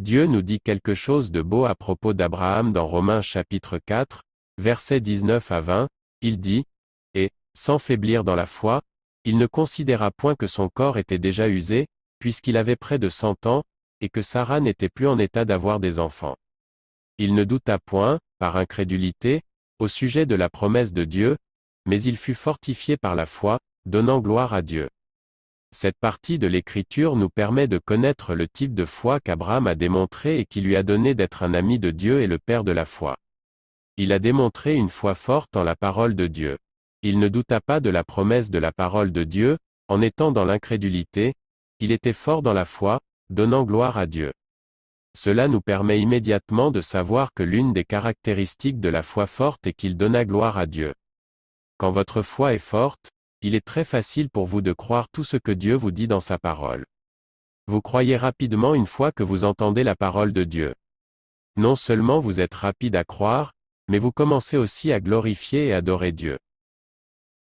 Dieu nous dit quelque chose de beau à propos d'Abraham dans Romains chapitre 4, versets 19 à 20, il dit, « Et, sans faiblir dans la foi, il ne considéra point que son corps était déjà usé, puisqu'il avait près de 100 ans, et que Sarah n'était plus en état d'avoir des enfants. Il ne douta point, par incrédulité, au sujet de la promesse de Dieu, mais il fut fortifié par la foi, donnant gloire à Dieu. » Cette partie de l'Écriture nous permet de connaître le type de foi qu'Abraham a démontré et qui lui a donné d'être un ami de Dieu et le père de la foi. Il a démontré une foi forte en la parole de Dieu. Il ne douta pas de la promesse de la parole de Dieu, en étant dans l'incrédulité, il était fort dans la foi, donnant gloire à Dieu. Cela nous permet immédiatement de savoir que l'une des caractéristiques de la foi forte est qu'il donna gloire à Dieu. Quand votre foi est forte, il est très facile pour vous de croire tout ce que Dieu vous dit dans sa parole. Vous croyez rapidement une fois que vous entendez la parole de Dieu. Non seulement vous êtes rapide à croire, mais vous commencez aussi à glorifier et adorer Dieu.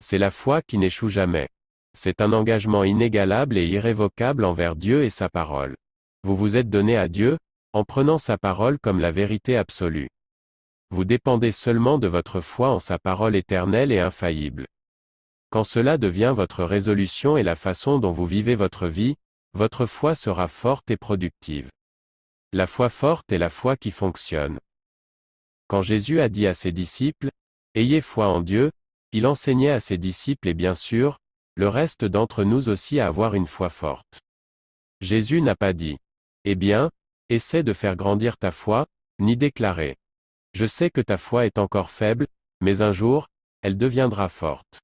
C'est la foi qui n'échoue jamais. C'est un engagement inégalable et irrévocable envers Dieu et sa parole. Vous vous êtes donné à Dieu, en prenant sa parole comme la vérité absolue. Vous dépendez seulement de votre foi en sa parole éternelle et infaillible. Quand cela devient votre résolution et la façon dont vous vivez votre vie, votre foi sera forte et productive. La foi forte est la foi qui fonctionne. Quand Jésus a dit à ses disciples, « Ayez foi en Dieu », il enseignait à ses disciples et bien sûr, le reste d'entre nous aussi à avoir une foi forte. Jésus n'a pas dit, « Eh bien, essaie de faire grandir ta foi », ni déclaré, « Je sais que ta foi est encore faible, mais un jour, elle deviendra forte. »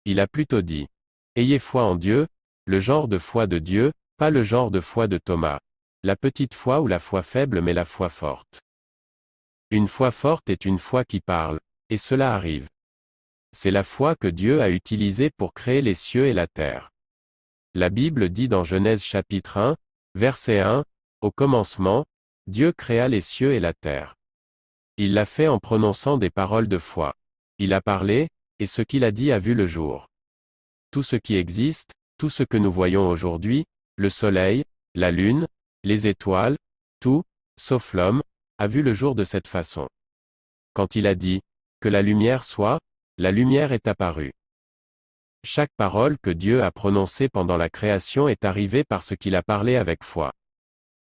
Il a plutôt dit, « Ayez foi en Dieu », le genre de foi de Dieu, pas le genre de foi de Thomas. La petite foi ou la foi faible mais la foi forte. Une foi forte est une foi qui parle, et cela arrive. C'est la foi que Dieu a utilisée pour créer les cieux et la terre. La Bible dit dans Genèse chapitre 1, verset 1, « Au commencement, Dieu créa les cieux et la terre. » Il l'a fait en prononçant des paroles de foi. Il a parlé, et ce qu'il a dit a vu le jour. Tout ce qui existe, tout ce que nous voyons aujourd'hui, le soleil, la lune, les étoiles, tout, sauf l'homme, a vu le jour de cette façon. Quand il a dit, « Que la lumière soit », la lumière est apparue. Chaque parole que Dieu a prononcée pendant la création est arrivée parce qu'il a parlé avec foi.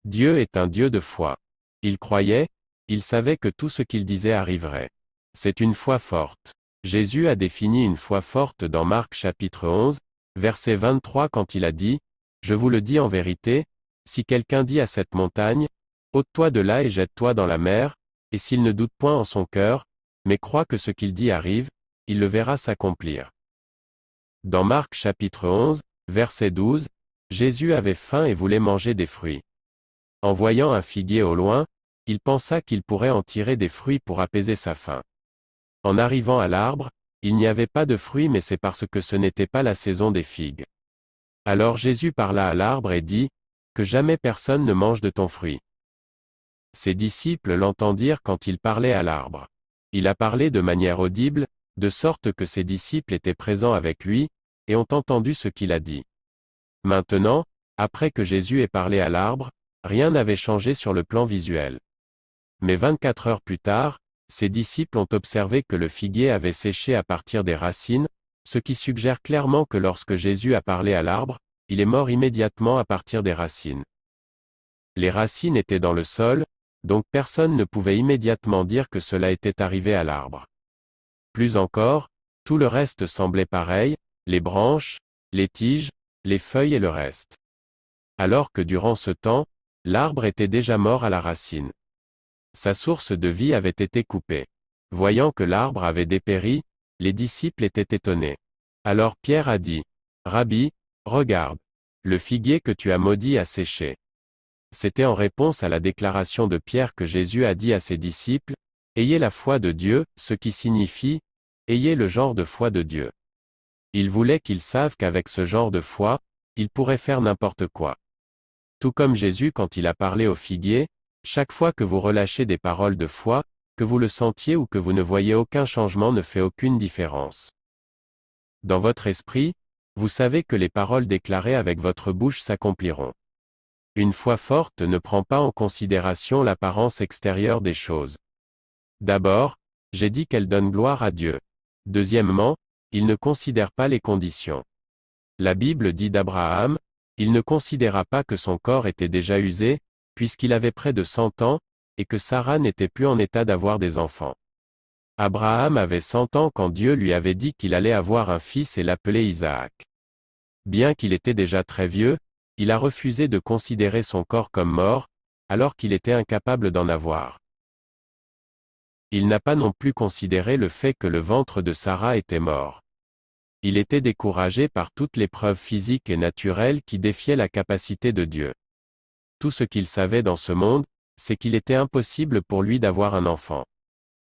Dieu est un Dieu de foi. Il croyait, il savait que tout ce qu'il disait arriverait. C'est une foi forte. Jésus a défini une foi forte dans Marc chapitre 11, verset 23 quand il a dit, « Je vous le dis en vérité, si quelqu'un dit à cette montagne, ôte-toi de là et jette-toi dans la mer, et s'il ne doute point en son cœur, mais croit que ce qu'il dit arrive, il le verra s'accomplir. » Dans Marc chapitre 11, verset 12, Jésus avait faim et voulait manger des fruits. En voyant un figuier au loin, il pensa qu'il pourrait en tirer des fruits pour apaiser sa faim. En arrivant à l'arbre, il n'y avait pas de fruits mais c'est parce que ce n'était pas la saison des figues. Alors Jésus parla à l'arbre et dit, « Que jamais personne ne mange de ton fruit. » Ses disciples l'entendirent quand il parlait à l'arbre. Il a parlé de manière audible, de sorte que ses disciples étaient présents avec lui, et ont entendu ce qu'il a dit. Maintenant, après que Jésus ait parlé à l'arbre, rien n'avait changé sur le plan visuel. Mais 24 heures plus tard, ses disciples ont observé que le figuier avait séché à partir des racines, ce qui suggère clairement que lorsque Jésus a parlé à l'arbre, il est mort immédiatement à partir des racines. Les racines étaient dans le sol, donc personne ne pouvait immédiatement dire que cela était arrivé à l'arbre. Plus encore, tout le reste semblait pareil, les branches, les tiges, les feuilles et le reste. Alors que durant ce temps, l'arbre était déjà mort à la racine. Sa source de vie avait été coupée. Voyant que l'arbre avait dépéri, les disciples étaient étonnés. Alors Pierre a dit, « Rabbi, regarde, le figuier que tu as maudit a séché. » C'était en réponse à la déclaration de Pierre que Jésus a dit à ses disciples, « Ayez la foi de Dieu », ce qui signifie, « Ayez le genre de foi de Dieu ». Il voulait qu'ils savent qu'avec ce genre de foi, ils pourraient faire n'importe quoi. Tout comme Jésus quand il a parlé au figuier, chaque fois que vous relâchez des paroles de foi, que vous le sentiez ou que vous ne voyez aucun changement ne fait aucune différence. Dans votre esprit, vous savez que les paroles déclarées avec votre bouche s'accompliront. Une foi forte ne prend pas en considération l'apparence extérieure des choses. D'abord, j'ai dit qu'elle donne gloire à Dieu. Deuxièmement, il ne considère pas les conditions. La Bible dit d'Abraham, il ne considéra pas que son corps était déjà usé, puisqu'il avait près de 100 ans, et que Sarah n'était plus en état d'avoir des enfants. Abraham avait 100 ans quand Dieu lui avait dit qu'il allait avoir un fils et l'appeler Isaac. Bien qu'il était déjà très vieux, il a refusé de considérer son corps comme mort, alors qu'il était incapable d'en avoir. Il n'a pas non plus considéré le fait que le ventre de Sarah était mort. Il était découragé par toutes les preuves physiques et naturelles qui défiaient la capacité de Dieu. Tout ce qu'il savait dans ce monde, c'est qu'il était impossible pour lui d'avoir un enfant.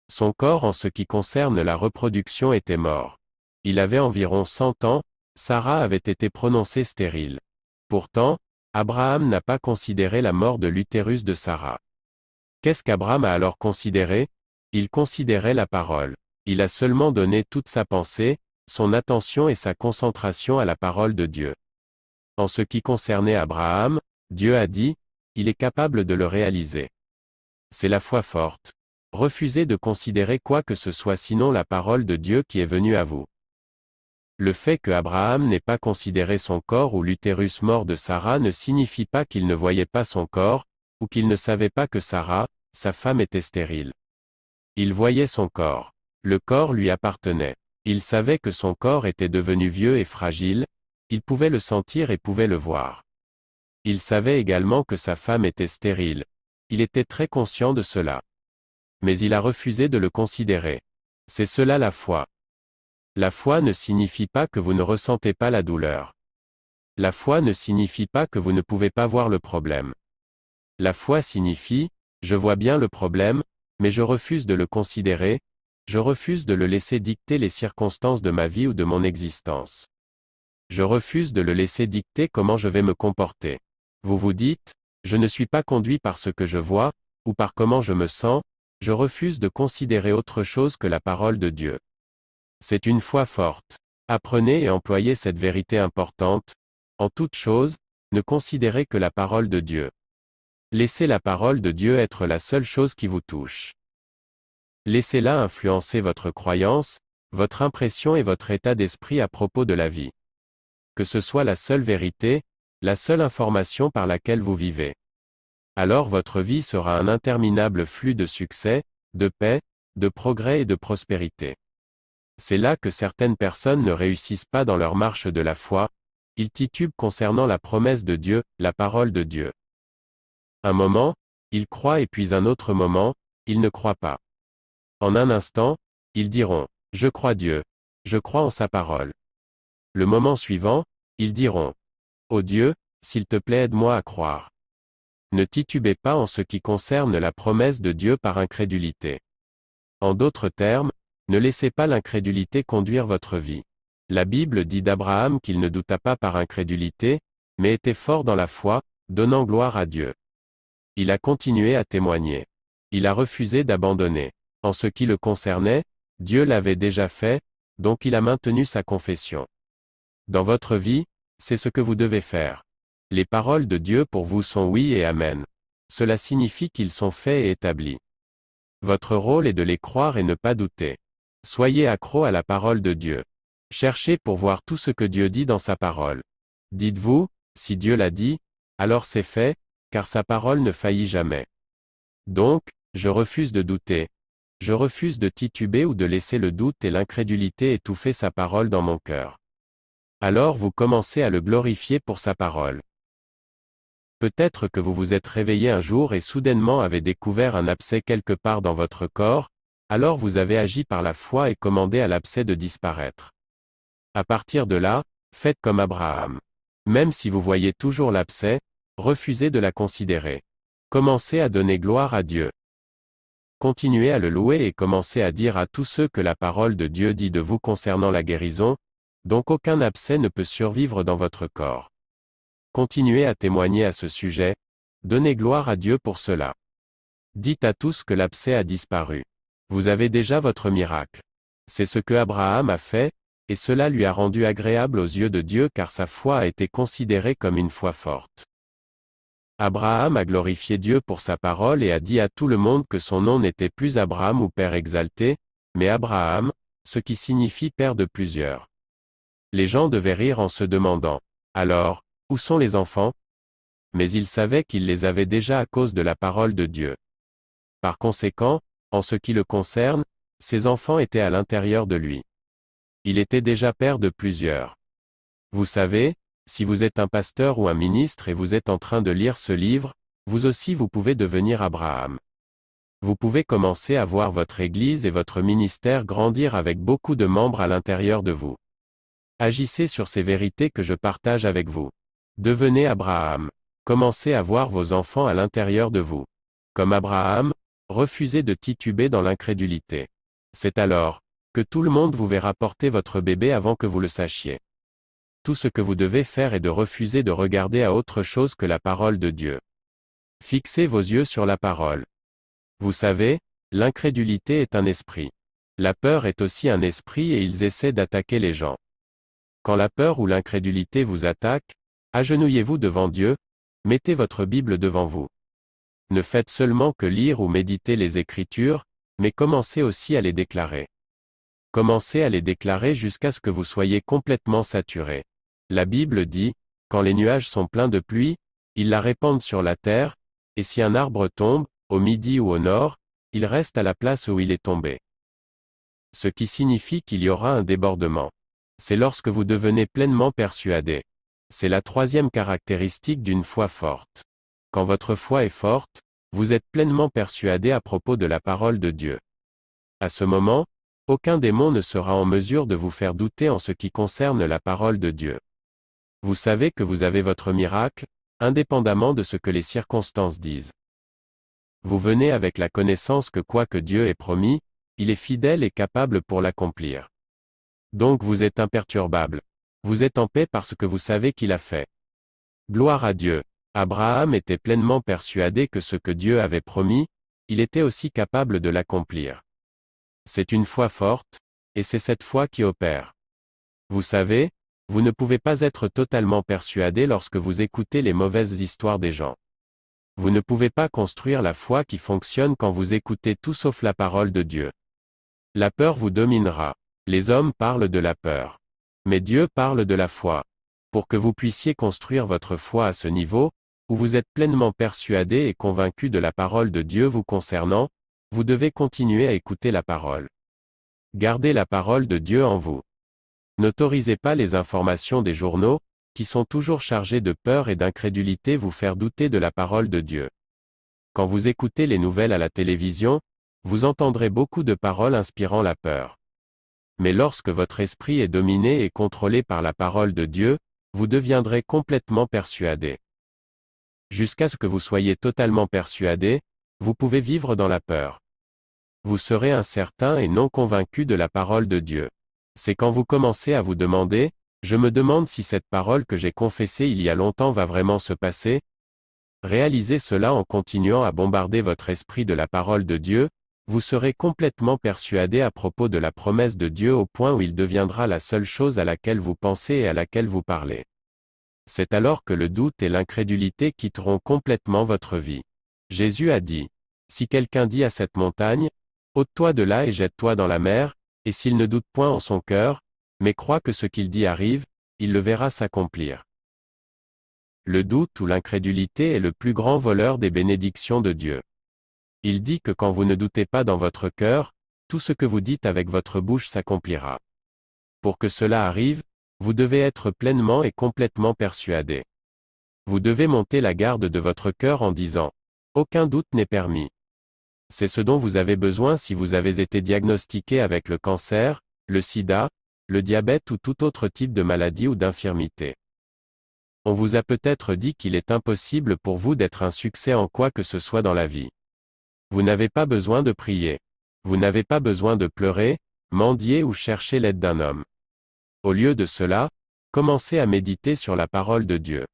Son corps en ce qui concerne la reproduction était mort. Il avait environ 100 ans, Sarah avait été prononcée stérile. Pourtant, Abraham n'a pas considéré la mort de l'utérus de Sarah. Qu'est-ce qu'Abraham a alors considéré? Il considérait la parole. Il a seulement donné toute sa pensée, son attention et sa concentration à la parole de Dieu. En ce qui concernait Abraham, Dieu a dit, il est capable de le réaliser. C'est la foi forte. Refusez de considérer quoi que ce soit sinon la parole de Dieu qui est venue à vous. Le fait que Abraham n'ait pas considéré son corps ou l'utérus mort de Sarah ne signifie pas qu'il ne voyait pas son corps, ou qu'il ne savait pas que Sarah, sa femme était stérile. Il voyait son corps. Le corps lui appartenait. Il savait que son corps était devenu vieux et fragile, il pouvait le sentir et pouvait le voir. Il savait également que sa femme était stérile. Il était très conscient de cela. Mais il a refusé de le considérer. C'est cela la foi. La foi ne signifie pas que vous ne ressentez pas la douleur. La foi ne signifie pas que vous ne pouvez pas voir le problème. La foi signifie, je vois bien le problème, mais je refuse de le considérer, je refuse de le laisser dicter les circonstances de ma vie ou de mon existence. Je refuse de le laisser dicter comment je vais me comporter. Vous vous dites, je ne suis pas conduit par ce que je vois, ou par comment je me sens, je refuse de considérer autre chose que la parole de Dieu. C'est une foi forte. Apprenez et employez cette vérité importante. En toute chose, ne considérez que la parole de Dieu. Laissez la parole de Dieu être la seule chose qui vous touche. Laissez-la influencer votre croyance, votre impression et votre état d'esprit à propos de la vie. Que ce soit la seule vérité, la seule information par laquelle vous vivez. Alors votre vie sera un interminable flux de succès, de paix, de progrès et de prospérité. C'est là que certaines personnes ne réussissent pas dans leur marche de la foi, ils titubent concernant la promesse de Dieu, la parole de Dieu. Un moment, ils croient et puis un autre moment, ils ne croient pas. En un instant, ils diront, je crois Dieu, je crois en sa parole. Le moment suivant, ils diront, ô Dieu, s'il te plaît aide-moi à croire. Ne titubez pas en ce qui concerne la promesse de Dieu par incrédulité. En d'autres termes, ne laissez pas l'incrédulité conduire votre vie. La Bible dit d'Abraham qu'il ne douta pas par incrédulité, mais était fort dans la foi, donnant gloire à Dieu. Il a continué à témoigner. Il a refusé d'abandonner. En ce qui le concernait, Dieu l'avait déjà fait, donc il a maintenu sa confession. Dans votre vie, c'est ce que vous devez faire. Les paroles de Dieu pour vous sont oui et amen. Cela signifie qu'ils sont faits et établis. Votre rôle est de les croire et ne pas douter. Soyez accro à la parole de Dieu. Cherchez pour voir tout ce que Dieu dit dans sa parole. Dites-vous, si Dieu l'a dit, alors c'est fait, car sa parole ne faillit jamais. Donc, je refuse de douter. Je refuse de tituber ou de laisser le doute et l'incrédulité étouffer sa parole dans mon cœur. Alors vous commencez à le glorifier pour sa parole. Peut-être que vous vous êtes réveillé un jour et soudainement avez découvert un abcès quelque part dans votre corps, alors vous avez agi par la foi et commandé à l'abcès de disparaître. À partir de là, faites comme Abraham. Même si vous voyez toujours l'abcès, refusez de la considérer. Commencez à donner gloire à Dieu. Continuez à le louer et commencez à dire à tous ceux que la parole de Dieu dit de vous concernant la guérison, donc aucun abcès ne peut survivre dans votre corps. Continuez à témoigner à ce sujet, donnez gloire à Dieu pour cela. Dites à tous que l'abcès a disparu. Vous avez déjà votre miracle. C'est ce que Abraham a fait, et cela lui a rendu agréable aux yeux de Dieu car sa foi a été considérée comme une foi forte. Abraham a glorifié Dieu pour sa parole et a dit à tout le monde que son nom n'était plus Abraham ou Père exalté, mais Abraham, ce qui signifie Père de plusieurs. Les gens devaient rire en se demandant, alors, où sont les enfants? Mais il savait qu'il les avait déjà à cause de la parole de Dieu. Par conséquent, en ce qui le concerne, ses enfants étaient à l'intérieur de lui. Il était déjà père de plusieurs. Vous savez, si vous êtes un pasteur ou un ministre et vous êtes en train de lire ce livre, vous aussi vous pouvez devenir Abraham. Vous pouvez commencer à voir votre Église et votre ministère grandir avec beaucoup de membres à l'intérieur de vous. Agissez sur ces vérités que je partage avec vous. Devenez Abraham. Commencez à voir vos enfants à l'intérieur de vous. Comme Abraham, refusez de tituber dans l'incrédulité. C'est alors que tout le monde vous verra porter votre bébé avant que vous le sachiez. Tout ce que vous devez faire est de refuser de regarder à autre chose que la parole de Dieu. Fixez vos yeux sur la parole. Vous savez, l'incrédulité est un esprit. La peur est aussi un esprit et ils essaient d'attaquer les gens. Quand la peur ou l'incrédulité vous attaque, agenouillez-vous devant Dieu, mettez votre Bible devant vous. Ne faites seulement que lire ou méditer les Écritures, mais commencez aussi à les déclarer. Commencez à les déclarer jusqu'à ce que vous soyez complètement saturé. La Bible dit, quand les nuages sont pleins de pluie, ils la répandent sur la terre, et si un arbre tombe, au midi ou au nord, il reste à la place où il est tombé. Ce qui signifie qu'il y aura un débordement. C'est lorsque vous devenez pleinement persuadé. C'est la troisième caractéristique d'une foi forte. Quand votre foi est forte, vous êtes pleinement persuadé à propos de la parole de Dieu. À ce moment, aucun démon ne sera en mesure de vous faire douter en ce qui concerne la parole de Dieu. Vous savez que vous avez votre miracle, indépendamment de ce que les circonstances disent. Vous venez avec la connaissance que quoi que Dieu ait promis, il est fidèle et capable pour l'accomplir. Donc vous êtes imperturbable. Vous êtes en paix parce que vous savez qu'il a fait. Gloire à Dieu. Abraham était pleinement persuadé que ce que Dieu avait promis, il était aussi capable de l'accomplir. C'est une foi forte, et c'est cette foi qui opère. Vous savez, vous ne pouvez pas être totalement persuadé lorsque vous écoutez les mauvaises histoires des gens. Vous ne pouvez pas construire la foi qui fonctionne quand vous écoutez tout sauf la parole de Dieu. La peur vous dominera. Les hommes parlent de la peur. Mais Dieu parle de la foi. Pour que vous puissiez construire votre foi à ce niveau, où vous êtes pleinement persuadé et convaincu de la parole de Dieu vous concernant, vous devez continuer à écouter la parole. Gardez la parole de Dieu en vous. N'autorisez pas les informations des journaux, qui sont toujours chargés de peur et d'incrédulité vous faire douter de la parole de Dieu. Quand vous écoutez les nouvelles à la télévision, vous entendrez beaucoup de paroles inspirant la peur. Mais lorsque votre esprit est dominé et contrôlé par la parole de Dieu, vous deviendrez complètement persuadé. Jusqu'à ce que vous soyez totalement persuadé, vous pouvez vivre dans la peur. Vous serez incertain et non convaincu de la parole de Dieu. C'est quand vous commencez à vous demander, je me demande si cette parole que j'ai confessée il y a longtemps va vraiment se passer. Réalisez cela en continuant à bombarder votre esprit de la parole de Dieu, vous serez complètement persuadé à propos de la promesse de Dieu au point où il deviendra la seule chose à laquelle vous pensez et à laquelle vous parlez. C'est alors que le doute et l'incrédulité quitteront complètement votre vie. Jésus a dit, si quelqu'un dit à cette montagne, ôte-toi de là et jette-toi dans la mer, et s'il ne doute point en son cœur, mais croit que ce qu'il dit arrive, il le verra s'accomplir. Le doute ou l'incrédulité est le plus grand voleur des bénédictions de Dieu. Il dit que quand vous ne doutez pas dans votre cœur, tout ce que vous dites avec votre bouche s'accomplira. Pour que cela arrive, vous devez être pleinement et complètement persuadé. Vous devez monter la garde de votre cœur en disant, aucun doute n'est permis. C'est ce dont vous avez besoin si vous avez été diagnostiqué avec le cancer, le sida, le diabète ou tout autre type de maladie ou d'infirmité. On vous a peut-être dit qu'il est impossible pour vous d'être un succès en quoi que ce soit dans la vie. Vous n'avez pas besoin de prier. Vous n'avez pas besoin de pleurer, mendier ou chercher l'aide d'un homme. Au lieu de cela, commencez à méditer sur la parole de Dieu.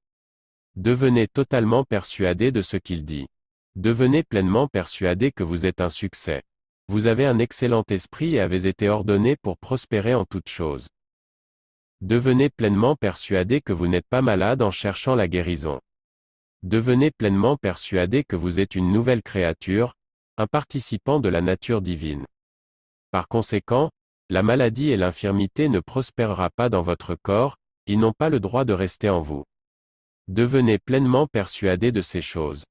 Devenez totalement persuadé de ce qu'il dit. Devenez pleinement persuadé que vous êtes un succès. Vous avez un excellent esprit et avez été ordonné pour prospérer en toutes choses. Devenez pleinement persuadé que vous n'êtes pas malade en cherchant la guérison. Devenez pleinement persuadé que vous êtes une nouvelle créature, un participant de la nature divine. Par conséquent, la maladie et l'infirmité ne prospérera pas dans votre corps, ils n'ont pas le droit de rester en vous. Devenez pleinement persuadé de ces choses.